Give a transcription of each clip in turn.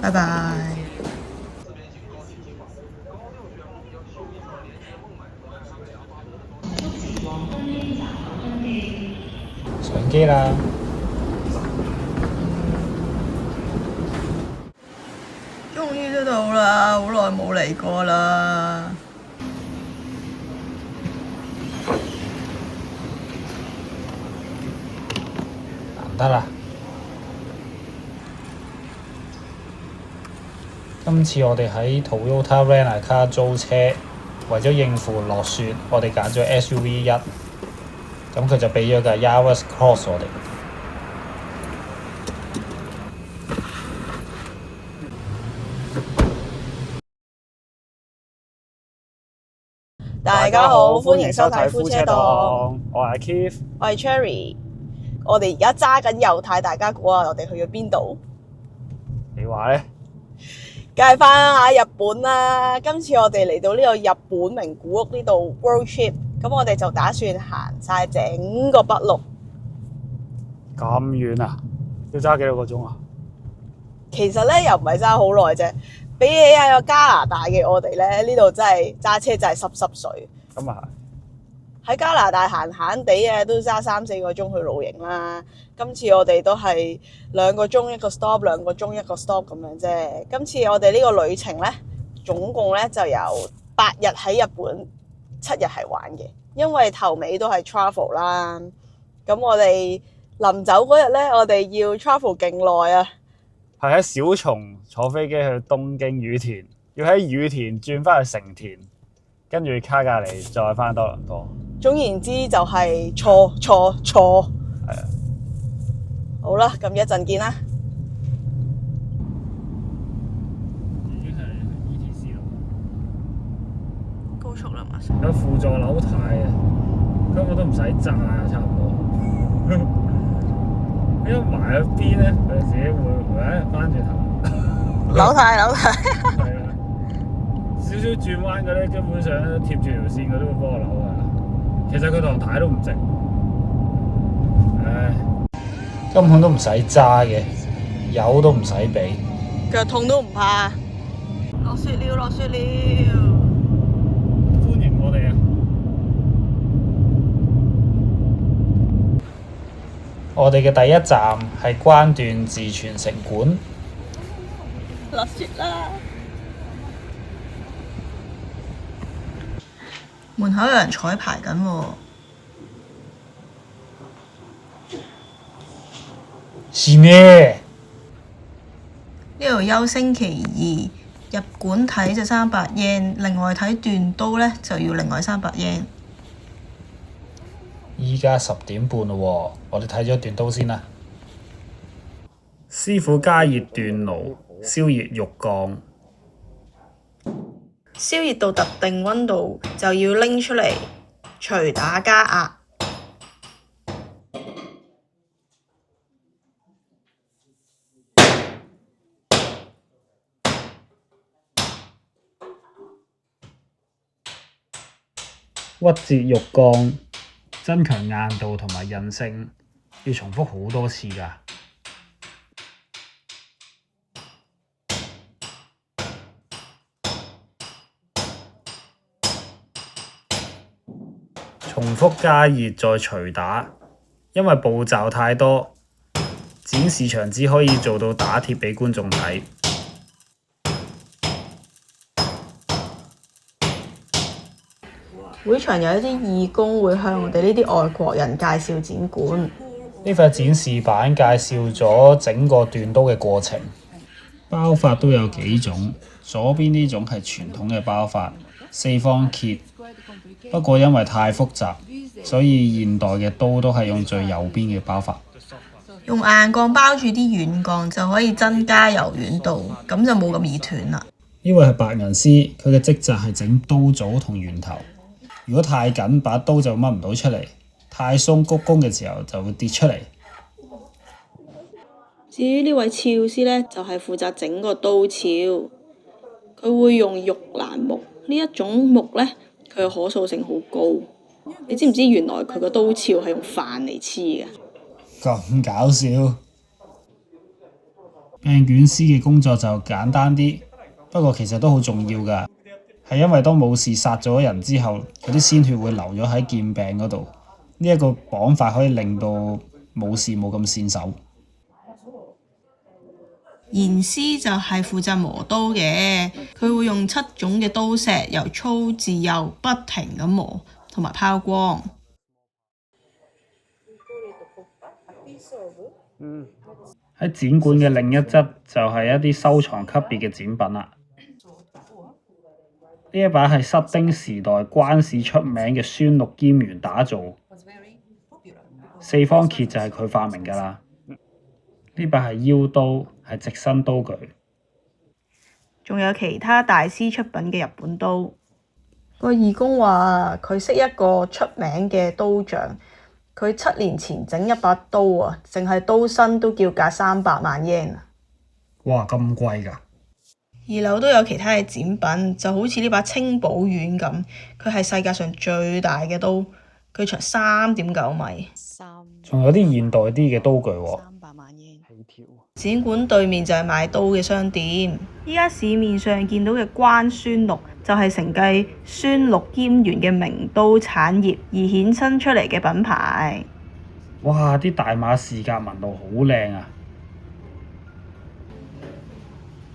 拜拜。上機啦！終於都到啦，好耐冇嚟過啦。難得啦！今次我哋喺 Toyota Rent-A-Car 租車，為咗應付落雪，我哋揀咗 SUV 1，咁佢就俾咗架 Yaris Cross 我哋。大家好，歡迎收睇夫車檔。我係 Keith，我係 Cherry。我哋而家揸緊猶太，大家估下我哋去咗邊度？你話呢？梗係翻下日本啦！今次我哋嚟到呢個日本名古屋呢度 road trip，咁我哋就打算行晒整個北陸。咁遠啊？要揸幾多個鐘啊？其實咧又唔係揸好耐啫，比起喺個加拿大嘅我哋咧，呢度真係揸車真係濕濕水。咁啊喺加拿大閒閒地嘅都揸3-4個鐘去露營啦。今次我哋都係2個鐘一個 stop， 2個鐘一個 stop 咁樣啫。今次我哋呢個旅程咧，總共咧就有8日喺日本，7日係玩嘅。因為頭尾都係 travel 啦。咁我哋臨走嗰日咧，我哋要 travel 勁耐啊！係喺小松坐飛機去東京羽田，要喺羽田轉翻去成田，跟住卡隔離再翻多倫多。總言之就係錯。係啊。好啦，咁一陣見啦。已經係 ETC 咯。高速啦嘛。有輔助扭軚啊，根本都唔使揸啊，差唔多。一埋咗邊咧，佢自己會翻轉頭。扭軚。係啊，少少轉彎嘅咧，根本上貼住條線佢都會幫我扭啊。其實佢堂軚都唔直，唉，根本都唔使揸嘅，油都唔使俾。腳痛都唔怕。落雪了。歡迎我哋啊！我哋嘅第一站係關斷自傳城館。落雪啦！門口有人彩排緊喎。是咩？呢度休星期2，入館睇就300 yen，另外睇斷刀呢就要另外300 yen。依家10點半咯喎，我哋睇咗斷刀先啦。師傅加熱斷爐，燒熱肉鋼。燒熱到特定溫度就要拎出嚟，捶打加壓。屈折肉鋼，增強硬度同埋韌性，要重複好多次㗎。重複加熱再捶打，因為步驟太多，展示場只可以做到打貼俾觀眾睇。會場有一啲義工會向我哋呢啲外國人介紹展館。呢塊展示板介紹咗整個斷刀嘅過程，包法都有幾種。左邊呢種係傳統嘅包法，4方揭。不過因為太複雜，所以現代嘅刀都係用最右邊嘅包法。用硬鋼包住啲軟鋼就可以增加柔軟度，咁就冇咁易斷啦。呢位係白銀師，佢嘅職責係整刀組同圓頭。如果太緊，把刀就掹唔到出嚟；太鬆，鞠躬嘅時候就會跌出嚟。至於呢位鞘師呢，就係負責整個刀鞘。佢會用玉蘭木呢一種木呢，佢嘅可塑性好高。你知唔知原來佢個刀鞘係用帆嚟黐嘅？咁搞笑！病卷師嘅工作就簡單啲，不過其實都好重要㗎，係因為當武士殺咗人之後，嗰啲鮮血會流咗喺劍柄嗰度，呢一個綁法可以令到武士冇咁跣手。研師就係負責磨刀嘅，佢會用7種嘅刀石由粗至幼不停咁磨同埋拋光。喺展館嘅另一側就係一啲收藏級別嘅展品啦。呢一把係室町時代關市出名嘅孫六兼元打造，四方揭就係佢發明㗎啦。呢把係腰刀，係直身刀具。仲有其他大師出品嘅日本刀。個義工話佢識一個出名嘅刀匠，佢7年前整一把刀啊，淨係刀身都叫價300萬 yen 啊！哇，咁貴㗎！ 2樓都有其他嘅展品，就好似呢把清寶丸咁，佢係世界上最大嘅刀，佢長3.9米。仲有啲現代啲嘅刀具喎。300萬 yen 起跳。展館對面就係賣刀嘅商店。依家市面上見到嘅關孫六就係承繼孫六兼元嘅名刀產業而衍生出嚟嘅品牌。哇！啲大馬士革紋路好靚啊！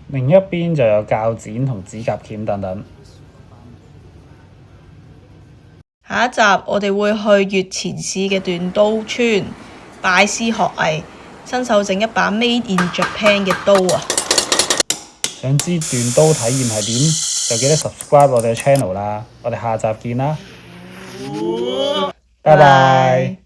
另一邊就有鉸剪同指甲鉗等等。下一集我哋會去越前市嘅鍛刀村拜師學藝，親手整一把 Made in Japan 嘅刀啊！想知鍛刀體驗係點，就記得 subscribe 我哋嘅 channel 啦。我哋下集見啦，拜拜。